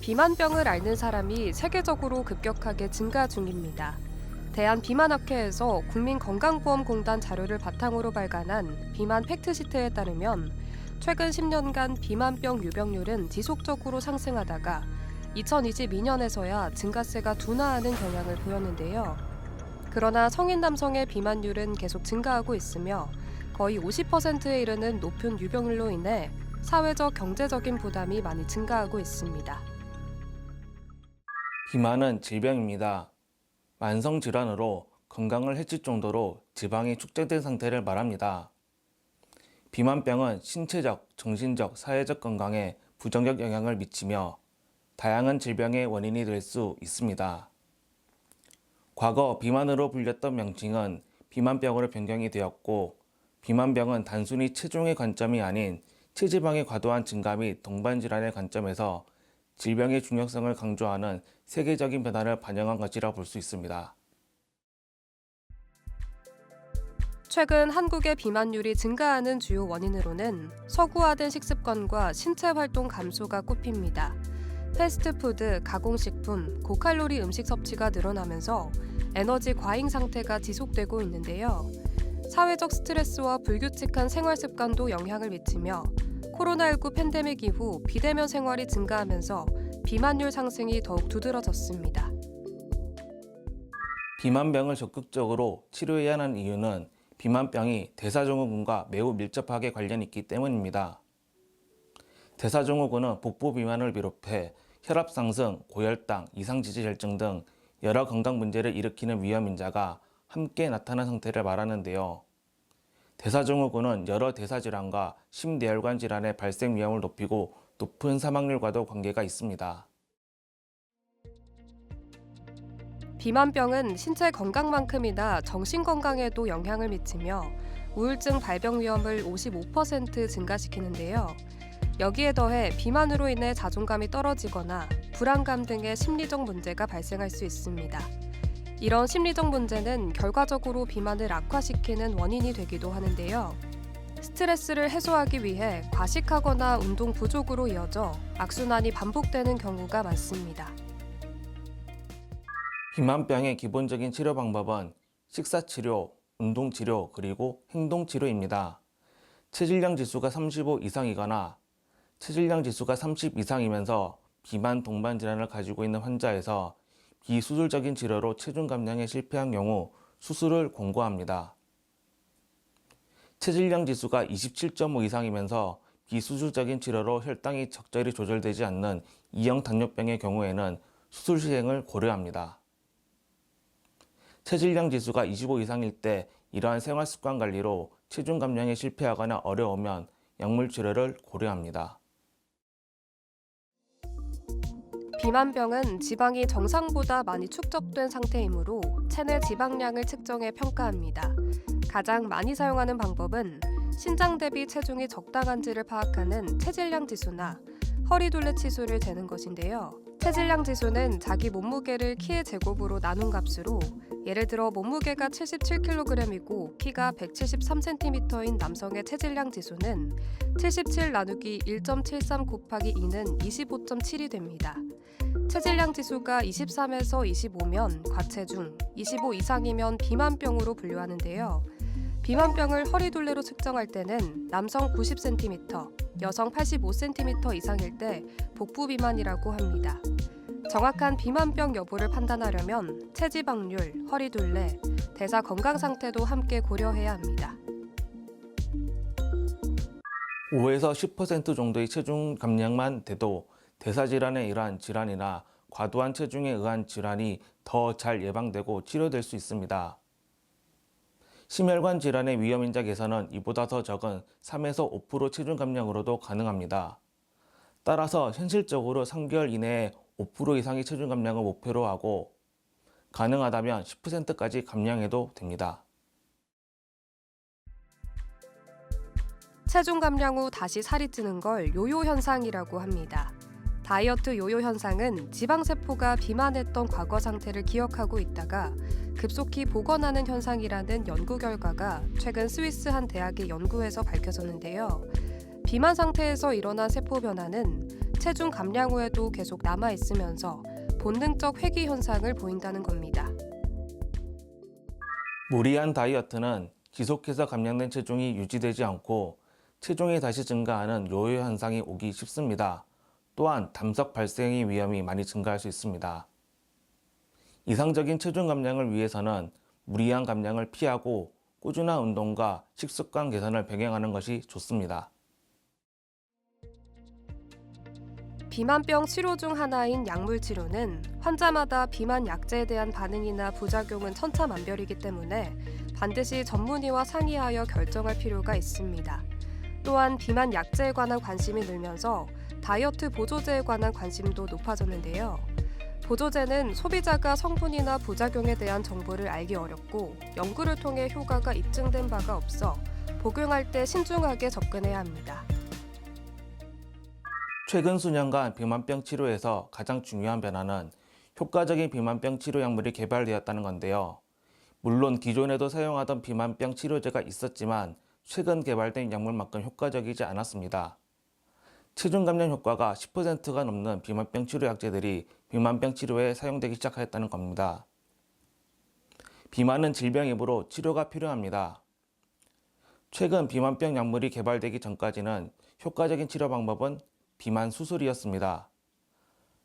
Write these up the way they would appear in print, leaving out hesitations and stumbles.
비만병을 앓는 사람이 세계적으로 급격하게 증가 중입니다. 대한비만학회에서 국민건강보험공단 자료를 바탕으로 발간한 비만 팩트시트에 따르면 최근 10년간 비만병 유병률은 지속적으로 상승하다가 2022년에서야 증가세가 둔화하는 경향을 보였는데요. 그러나 성인 남성의 비만율은 계속 증가하고 있으며 거의 50%에 이르는 높은 유병률로 인해 사회적 경제적인 부담이 많이 증가하고 있습니다. 비만은 질병입니다. 만성 질환으로 건강을 해칠 정도로 지방이 축적된 상태를 말합니다. 비만병은 신체적, 정신적, 사회적 건강에 부정적 영향을 미치며 다양한 질병의 원인이 될 수 있습니다. 과거 비만으로 불렸던 명칭은 비만병으로 변경이 되었고, 비만병은 단순히 체중의 관점이 아닌 체지방의 과도한 증가 및 동반 질환의 관점에서 질병의 중요성을 강조하는 세계적인 변화를 반영한 것이라 볼 수 있습니다. 최근 한국의 비만율이 증가하는 주요 원인으로는 서구화된 식습관과 신체 활동 감소가 꼽힙니다. 패스트푸드, 가공식품, 고칼로리 음식 섭취가 늘어나면서 에너지 과잉 상태가 지속되고 있는데요. 사회적 스트레스와 불규칙한 생활 습관도 영향을 미치며 코로나19 팬데믹 이후 비대면 생활이 증가하면서 비만율 상승이 더욱 두드러졌습니다. 비만병을 적극적으로 치료해야 하는 이유는 비만병이 대사증후군과 매우 밀접하게 관련이 있기 때문입니다. 대사증후군은 복부 비만을 비롯해 혈압 상승, 고혈당, 이상지질혈증 등 여러 건강 문제를 일으키는 위험인자가 함께 나타난 상태를 말하는데요. 대사증후군은 여러 대사질환과 심내혈관 질환의 발생 위험을 높이고 높은 사망률과도 관계가 있습니다. 비만병은 신체 건강만큼이나 정신 건강에도 영향을 미치며 우울증 발병 위험을 55% 증가시키는데요. 여기에 더해 비만으로 인해 자존감이 떨어지거나 불안감 등의 심리적 문제가 발생할 수 있습니다. 이런 심리적 문제는 결과적으로 비만을 악화시키는 원인이 되기도 하는데요. 스트레스를 해소하기 위해 과식하거나 운동 부족으로 이어져 악순환이 반복되는 경우가 많습니다. 비만병의 기본적인 치료 방법은 식사치료, 운동치료, 그리고 행동치료입니다. 체질량 지수가 35 이상이거나 체질량 지수가 30 이상이면서 비만 동반 질환을 가지고 있는 환자에서 비수술적인 치료로 체중 감량에 실패한 경우 수술을 권고합니다. 체질량 지수가 27.5 이상이면서 비수술적인 치료로 혈당이 적절히 조절되지 않는 2형 당뇨병의 경우에는 수술 시행을 고려합니다. 체질량 지수가 25 이상일 때 이러한 생활습관 관리로 체중 감량에 실패하거나 어려우면 약물 치료를 고려합니다. 비만병은 지방이 정상보다 많이 축적된 상태이므로 체내 지방량을 측정해 평가합니다. 가장 많이 사용하는 방법은 신장 대비 체중이 적당한지를 파악하는 체질량 지수나 허리둘레 치수를 재는 것인데요. 체질량 지수는 자기 몸무게를 키의 제곱으로 나눈 값으로 예를 들어 몸무게가 77kg이고 키가 173cm인 남성의 체질량 지수는 77 나누기 1.73 곱하기 2는 25.7이 됩니다. 체질량 지수가 23에서 25면 과체중, 25 이상이면 비만병으로 분류하는데요. 비만병을 허리둘레로 측정할 때는 남성 90cm, 여성 85cm 이상일 때 복부 비만이라고 합니다. 정확한 비만병 여부를 판단하려면 체지방률, 허리둘레, 대사 건강 상태도 함께 고려해야 합니다. 5에서 10% 정도의 체중 감량만 돼도 대사질환의 이러한 질환이나 과도한 체중에 의한 질환이 더 잘 예방되고 치료될 수 있습니다. 심혈관 질환의 위험인자 개선은 이보다 더 적은 3에서 5% 체중 감량으로도 가능합니다. 따라서 현실적으로 3개월 이내에 5% 이상의 체중 감량을 목표로 하고 가능하다면 10%까지 감량해도 됩니다. 체중 감량 후 다시 살이 찌는 걸 요요 현상이라고 합니다. 다이어트 요요 현상은 지방세포가 비만했던 과거 상태를 기억하고 있다가 급속히 복원하는 현상이라는 연구 결과가 최근 스위스 한 대학의 연구에서 밝혀졌는데요. 비만 상태에서 일어난 세포 변화는 체중 감량 후에도 계속 남아 있으면서 본능적 회귀 현상을 보인다는 겁니다. 무리한 다이어트는 지속해서 감량된 체중이 유지되지 않고 체중이 다시 증가하는 요요 현상이 오기 쉽습니다. 또한 담석 발생의 위험이 많이 증가할 수 있습니다. 이상적인 체중 감량을 위해서는 무리한 감량을 피하고 꾸준한 운동과 식습관 개선을 병행하는 것이 좋습니다. 비만병 치료 중 하나인 약물 치료는 환자마다 비만 약제에 대한 반응이나 부작용은 천차만별이기 때문에 반드시 전문의와 상의하여 결정할 필요가 있습니다. 또한 비만 약제에 관한 관심이 늘면서 다이어트 보조제에 관한 관심도 높아졌는데요. 보조제는 소비자가 성분이나 부작용에 대한 정보를 알기 어렵고 연구를 통해 효과가 입증된 바가 없어 복용할 때 신중하게 접근해야 합니다. 최근 수년간 비만병 치료에서 가장 중요한 변화는 효과적인 비만병 치료 약물이 개발되었다는 건데요. 물론 기존에도 사용하던 비만병 치료제가 있었지만 최근 개발된 약물만큼 효과적이지 않았습니다. 체중 감량 효과가 10%가 넘는 비만병 치료 약제들이 비만병 치료에 사용되기 시작하였다는 겁니다. 비만은 질병이므로 치료가 필요합니다. 최근 비만병 약물이 개발되기 전까지는 효과적인 치료 방법은 비만 수술이었습니다.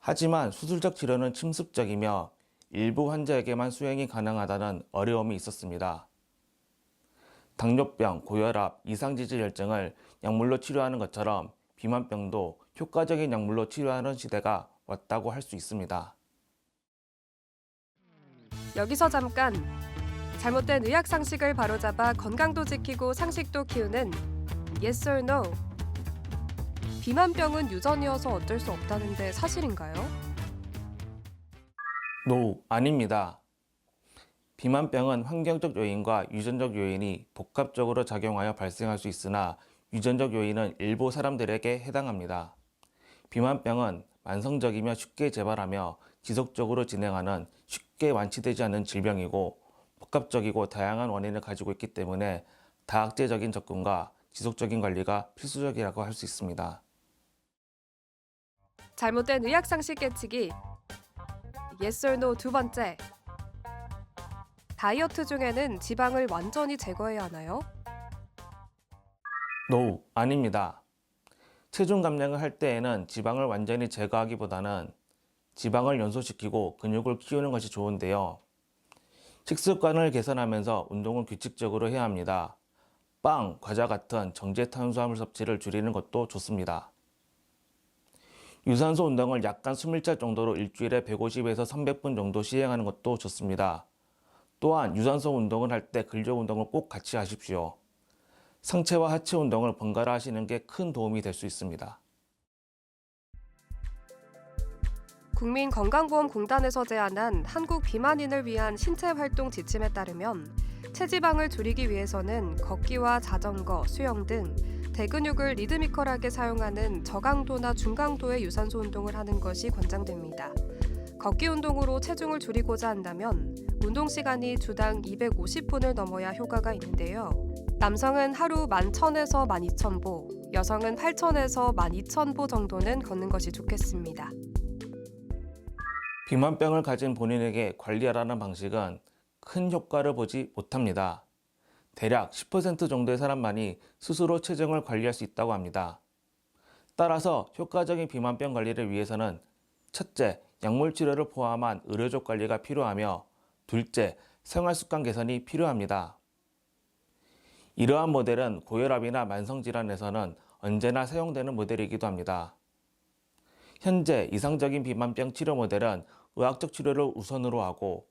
하지만 수술적 치료는 침습적이며 일부 환자에게만 수행이 가능하다는 어려움이 있었습니다. 당뇨병, 고혈압, 이상지질혈증을 약물로 치료하는 것처럼 비만병도 효과적인 약물로 치료하는 시대가 왔다고 할 수 있습니다. 여기서 잠깐! 잘못된 의학 상식을 바로잡아 건강도 지키고 상식도 키우는 Yes or No. 비만병은 유전이어서 어쩔 수 없다는데 사실인가요? No, 아닙니다. 비만병은 환경적 요인과 유전적 요인이 복합적으로 작용하여 발생할 수 있으나 유전적 요인은 일부 사람들에게 해당합니다. 비만병은 만성적이며 쉽게 재발하며 지속적으로 진행하는 쉽게 완치되지 않는 질병이고 복합적이고 다양한 원인을 가지고 있기 때문에 다학제적인 접근과 지속적인 관리가 필수적이라고 할 수 있습니다. 잘못된 의학 상식 깨치기 Yes or No 두 번째. 다이어트 중에는 지방을 완전히 제거해야 하나요? No, 아닙니다. 체중 감량을 할 때에는 지방을 완전히 제거하기보다는 지방을 연소시키고 근육을 키우는 것이 좋은데요. 식습관을 개선하면서 운동을 규칙적으로 해야 합니다. 빵, 과자 같은 정제 탄수화물 섭취를 줄이는 것도 좋습니다. 유산소 운동을 약간 숨을 찰 정도로 일주일에 150에서 300분 정도 시행하는 것도 좋습니다. 또한 유산소 운동을 할 때 근력 운동을 꼭 같이 하십시오. 상체와 하체 운동을 번갈아 하시는 게 큰 도움이 될 수 있습니다. 국민건강보험공단에서 제안한 한국 비만인을 위한 신체활동 지침에 따르면 체지방을 줄이기 위해서는 걷기와 자전거, 수영 등 대근육을 리드미컬하게 사용하는 저강도나 중강도의 유산소 운동을 하는 것이 권장됩니다. 걷기 운동으로 체중을 줄이고자 한다면 운동 시간이 주당 250분을 넘어야 효과가 있는데요. 남성은 하루 11,000에서 12,000보, 여성은 8,000에서 12,000보 정도는 걷는 것이 좋겠습니다. 비만병을 가진 본인에게 관리하라는 방식은 큰 효과를 보지 못합니다. 대략 10% 정도의 사람만이 스스로 체중을 관리할 수 있다고 합니다. 따라서 효과적인 비만병 관리를 위해서는 첫째, 약물 치료를 포함한 의료적 관리가 필요하며 둘째, 생활습관 개선이 필요합니다. 이러한 모델은 고혈압이나 만성질환에서는 언제나 사용되는 모델이기도 합니다. 현재 이상적인 비만병 치료 모델은 의학적 치료를 우선으로 하고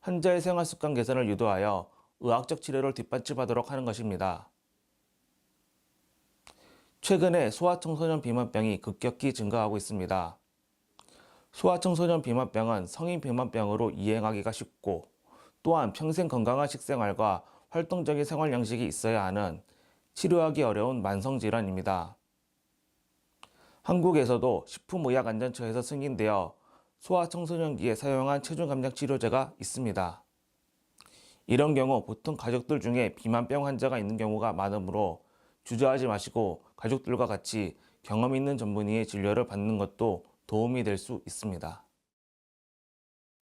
환자의 생활습관 개선을 유도하여 의학적 치료를 뒷받침하도록 하는 것입니다. 최근에 소아청소년 비만병이 급격히 증가하고 있습니다. 소아청소년 비만병은 성인 비만병으로 이행하기가 쉽고 또한 평생 건강한 식생활과 활동적인 생활 양식이 있어야 하는 치료하기 어려운 만성질환입니다. 한국에서도 식품의약안전처에서 승인되어 소아청소년기에 사용한 체중 감량 치료제가 있습니다. 이런 경우 보통 가족들 중에 비만병 환자가 있는 경우가 많으므로 주저하지 마시고 가족들과 같이 경험 있는 전문의의 진료를 받는 것도 도움이 될 수 있습니다.